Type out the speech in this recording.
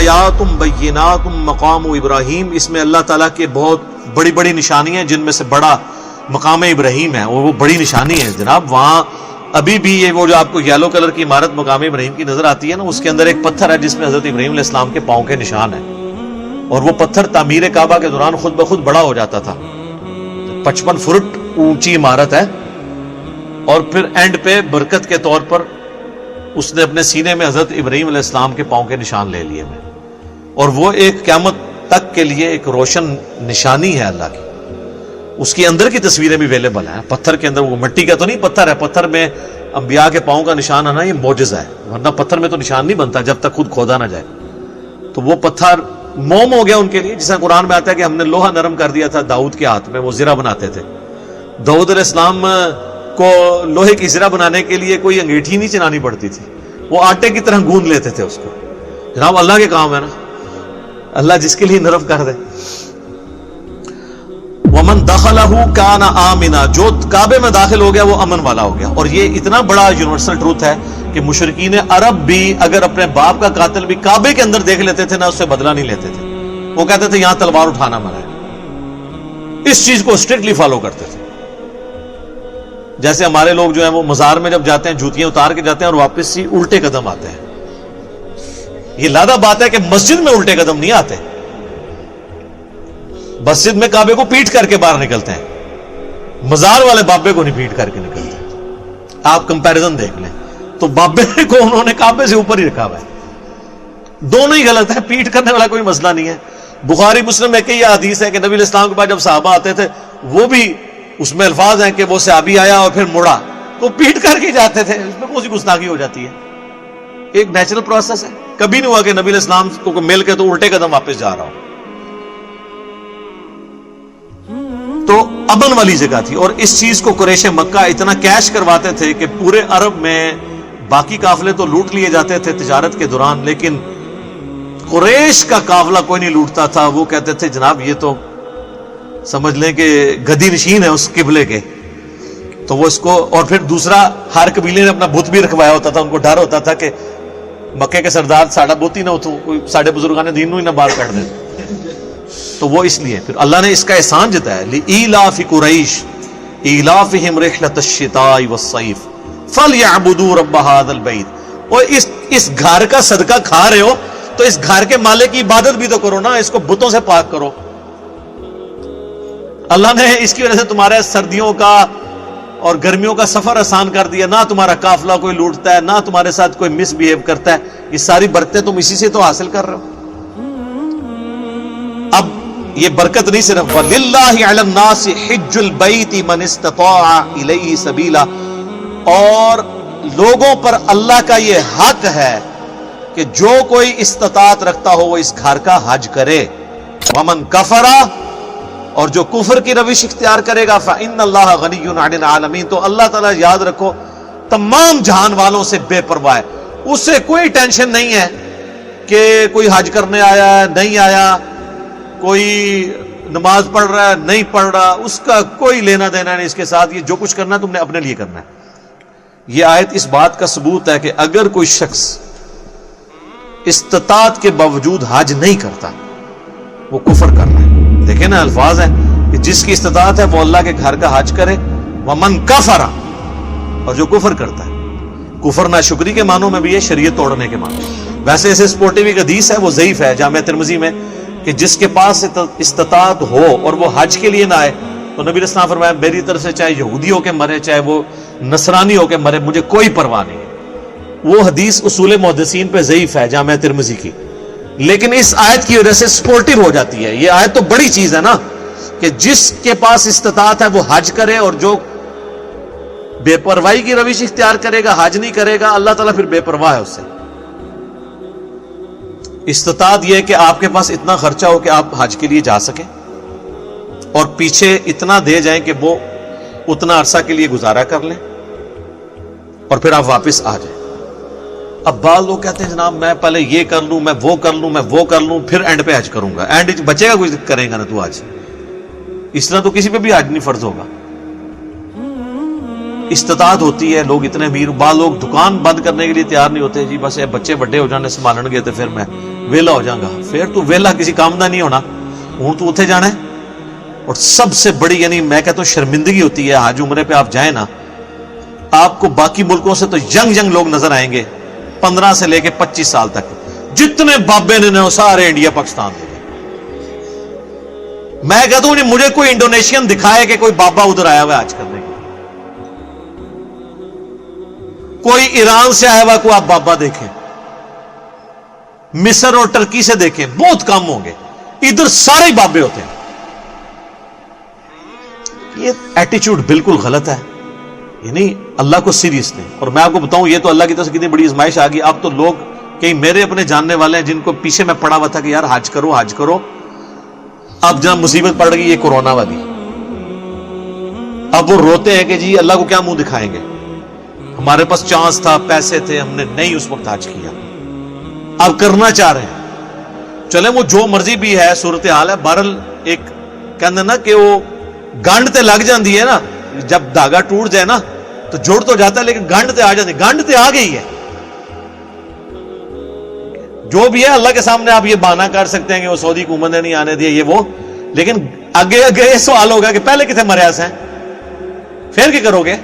آیات بینات مقام ابراہیم، اس میں اللہ تعالیٰ کے بہت بڑی بڑی نشانیاں ہیں، جن میں سے بڑا مقام ابراہیم ہے، اور وہ بڑی نشانی ہے جناب. وہاں ابھی بھی یہ وہ جو آپ کو یلو کلر کی عمارت مقام ابراہیم کی نظر آتی ہے نا، اس کے اندر ایک پتھر ہے جس میں حضرت ابراہیم علیہ السلام کے پاؤں کے نشان ہیں، اور وہ پتھر تعمیر کعبہ کے دوران خود بخود بڑا ہو جاتا تھا. 55 فٹ اونچی عمارت ہے، اور پھر اینڈ پہ برکت کے طور پر اس نے اپنے سینے میں حضرت ابراہیم علیہ السلام کے پاؤں کے نشان لے لیے میں، اور وہ ایک قیامت تک کے لیے ایک روشن نشانی ہے اللہ کی. اس کے اندر کی تصویریں بھی اویلیبل ہیں، پتھر کے اندر، وہ مٹی کا تو نہیں پتھر ہے، پتھر میں انبیاء کے پاؤں کا نشان آنا یہ معجزہ ہے، ورنہ پتھر میں تو نشان نہیں بنتا جب تک خود کھودا نہ جائے. تو وہ پتھر موم ہو گیا ان کے لیے، جسے قرآن میں آتا ہے کہ ہم نے لوہا نرم کر دیا تھا داؤد کے ہاتھ میں، وہ زرہ بناتے تھے. داؤد علیہ السلام کو لوہے کی زرہ بنانے کے لیے کوئی انگیٹھی نہیں چنانی پڑتی تھی، وہ آٹے کی طرح گوندھ لیتے تھے اس کو. جناب اللہ کے کام ہے نا، اللہ جس کے لیے نرم کر دے. ومن دخلہ کان آمنا، جو کعبے میں داخل ہو گیا وہ امن والا ہو گیا. اور یہ اتنا بڑا یونیورسل ٹروتھ ہے کہ مشرکین عرب بھی اگر اپنے باپ کا قاتل بھی کعبے کے اندر دیکھ لیتے تھے نا، اس سے بدلہ نہیں لیتے تھے. وہ کہتے تھے یہاں تلوار اٹھانا منع ہے. اس چیز کو اسٹرکٹلی فالو کرتے تھے. جیسے ہمارے لوگ جو ہیں وہ مزار میں جب جاتے ہیں جوتیاں اتار کے جاتے ہیں اور واپس ہی الٹے قدم آتے ہیں. یہ لادہ بات ہے کہ مسجد میں الٹے قدم نہیں آتے، مسجد میں کعبے کو پیٹ کر کے باہر نکلتے ہیں، مزار والے بابے کو نہیں پیٹ کر کے نکلتے. آپ کمپیریزن دیکھ لیں تو بابے کو انہوں نے کعبے سے اوپر ہی رکھا ہوا ہے. دونوں ہی غلط ہے، پیٹ کرنے والا کوئی مسئلہ نہیں ہے. بخاری مسلم میں کہ یہ حدیث ہے کہ نبی علیہ السلام کے بعد جب صحابہ آتے تھے وہ بھی اس میں الفاظ ہیں کہ وہ صحابی آیا اور پھر مڑا تو پیٹ کر کے جاتے تھے. اس میں کون سی گستاخی ہو جاتی ہے؟ ایک نیچرل پروسیس ہے. کبھی نہیں ہوا کہ نبی علیہ السلام کو مل کے تو الٹے قدم واپس جا رہا ہو. تو امن والی جگہ تھی، اور اس چیز کو قریش مکہ اتنا کیش کرواتے تھے کہ پورے عرب میں باقی قافلے تو لوٹ لیے جاتے تھے تجارت کے دوران، لیکن قریش کا قافلہ کوئی نہیں لوٹتا تھا. وہ کہتے تھے جناب یہ تو سمجھ لیں کہ گدی نشین ہے اس قبلے کے. تو وہ اس کو، اور پھر دوسرا ہر قبیلے نے اپنا بت بھی رکھوایا ہوتا تھا. ان کو ڈر ہوتا تھا کہ مکے کے سردار ساڑھا بت ہی نہ ہو تو کوئی ساڑھے بزرگان دین ہی نہ باہر کر دیں. تو وہ اس لیے پھر اللہ نے اس کا احسان جتایا، لِإِيلَافِ قُرَيْشٍ إِيلَافِهِمْ رِحْلَةَ الشِّتَاءِ وَالصَّيْفِ فَلْيَعْبُدُوا رَبَّ هَذَا الْبَيْتِ. اور اس گھر کا صدقہ کھا رہے ہو تو اس گھر کے مالک کی عبادت بھی تو کرو نا، اس کو بتوں سے پاک کرو. اللہ نے اس کی وجہ سے تمہارے سردیوں کا اور گرمیوں کا سفر آسان کر دیا، نہ تمہارا قافلہ کوئی لوٹتا ہے، نہ تمہارے ساتھ کوئی مس بیہیو کرتا ہے. یہ ساری برکتیں تم اسی سے تو حاصل کر رہے ہو. اب یہ برکت نہیں صرف وَلِلَّهِ عَلَى النَّاسِ حِجُّ الْبَيْتِ مَنِ اسْتَطَاعَ إِلَيْهِ سَبِيلًا، اور لوگوں پر اللہ کا یہ حق ہے کہ جو کوئی استطاعت رکھتا ہو وہ اس گھر کا حج کرے. وَمَنْ كَفَرَ، اور جو کفر کی روش اختیار کرے گا فَإِنَّ اللَّهَ غَنِيٌّ عَنِ الْعَالَمِينَ، تو اللہ تعالیٰ یاد رکھو تمام جہان والوں سے بے پرواہ ہے. اس سے کوئی ٹینشن نہیں ہے کہ کوئی حج کرنے آیا ہے نہیں آیا، کوئی نماز پڑھ رہا ہے نہیں پڑھ رہا، اس کا کوئی لینا دینا نہیں اس کے ساتھ. یہ جو کچھ کرنا ہے تم نے اپنے لیے کرنا ہے. یہ آیت اس بات کا ثبوت ہے کہ اگر کوئی شخص استطاعت کے باوجود حج نہیں کرتا وہ کفر کر رہا ہے. دیکھیں نا الفاظ ہیں کہ جس کی استطاعت ہے وہ اللہ کے گھر کا حج کرے. وَمَنْ كَفَرَ، اور جو کفر کرتا ہے. کفر ناشکری کے معنوں میں بھی ہے، شریعت توڑنے کے معنوں. ویسے اسے سپورٹیو ایک حدیث ہے، وہ ضعیف ہے جامعہ ترمذی میں، کہ جس کے پاس استطاعت ہو اور وہ حج کے لیے نہ آئے تو نبی علیہ السلام فرمایا میری طرف سے چاہے یہودی ہو کے مرے چاہے وہ نصرانی ہو کے مرے، مجھے کوئی پرواہ نہیں ہے. وہ حدیث اصول محدثین پہ ضعیف ہے جامعہ ترمذی کی، لیکن اس آیت کی وجہ سے سپورٹیو ہو جاتی ہے. یہ آیت تو بڑی چیز ہے نا کہ جس کے پاس استطاعت ہے وہ حج کرے، اور جو بے پرواہی کی روش اختیار کرے گا، حج نہیں کرے گا، اللہ تعالیٰ پھر بے پرواہ ہے اس سے. استطاعت یہ ہے کہ آپ کے پاس اتنا خرچہ ہو کہ آپ حج کے لیے جا سکیں اور پیچھے اتنا دے جائیں کہ وہ اتنا عرصہ کے لیے گزارا کر لیں اور پھر آپ واپس آ جائیں. اب بعض لوگ کہتے ہیں جناب میں پہلے یہ کر لوں، میں وہ کر لوں، میں وہ کر لوں، پھر اینڈ پہ حج کروں گا. اینڈ بچے گا کچھ کرے گا نا تو حج. اس طرح تو کسی پہ بھی حج نہیں فرض ہوگا. استطاعت ہوتی ہے، لوگ اتنے امیر، بعض لوگ دکان بند کرنے کے لیے تیار نہیں ہوتے، جی بس بچے بڑے ہو جانے سنبھالن گے تو پھر میں ویلا ہو جاؤں گا. پھر تو ویلا کسی کام دا نہیں ہونا, ہوں تو اتنے جانا ہے. اور سب سے بڑی یعنی میں کہتا ہوں شرمندگی ہوتی ہے, حج عمرے پہ آپ جائیں نا, آپ کو باقی ملکوں سے تو ینگ لوگ نظر آئیں گے 15 سے لے کے 25 سال تک, جتنے بابے نے سارے انڈیا پاکستان دے. میں کہتا ہوں مجھے کوئی انڈونیشین دکھائے کہ کوئی بابا ادھر آیا ہوا ہے حج کرنے کے, کوئی ایران سے آیا ہوا کوئی آپ بابا دیکھیں, مصر اور ترکی سے دیکھیں, بہت کم ہوں گے. ادھر سارے بابے ہوتے ہیں. یہ ایٹیچیوڈ بالکل غلط ہے, یعنی اللہ کو سیریس نہیں. اور میں آپ کو بتاؤں, یہ تو اللہ کی طرف سے کتنی بڑی آزمائش آ گئی. اب تو لوگ کئی میرے اپنے جاننے والے ہیں جن کو پیچھے میں پڑا ہوا تھا کہ یار حج کرو حج کرو, اب جہاں مصیبت پڑ گئی یہ کورونا والی, اب وہ روتے ہیں کہ جی اللہ کو کیا منہ دکھائیں گے, ہمارے پاس چانس تھا, پیسے تھے, ہم نے نہیں اس وقت حج کیا, اب کرنا چاہ رہے ہیں. چلیں وہ جو مرضی بھی ہے صورتحال ہے. بہرحال ایک کہنا نا کہ وہ گانڈ تے لگ جاندی ہے نا, جب دھاگا ٹوٹ جائے نا تو جوڑ تو جاتا ہے لیکن گانڈ تے آ جاتی, گانڈ تے آ گئی ہے. جو بھی ہے اللہ کے سامنے آپ یہ بہانہ کر سکتے ہیں کہ وہ سعودی حکومت نے نہیں آنے دیا یہ وہ, لیکن آگے یہ سوال ہوگا کہ پہلے کتنے مرے ہیں, پھر کیا کرو گے؟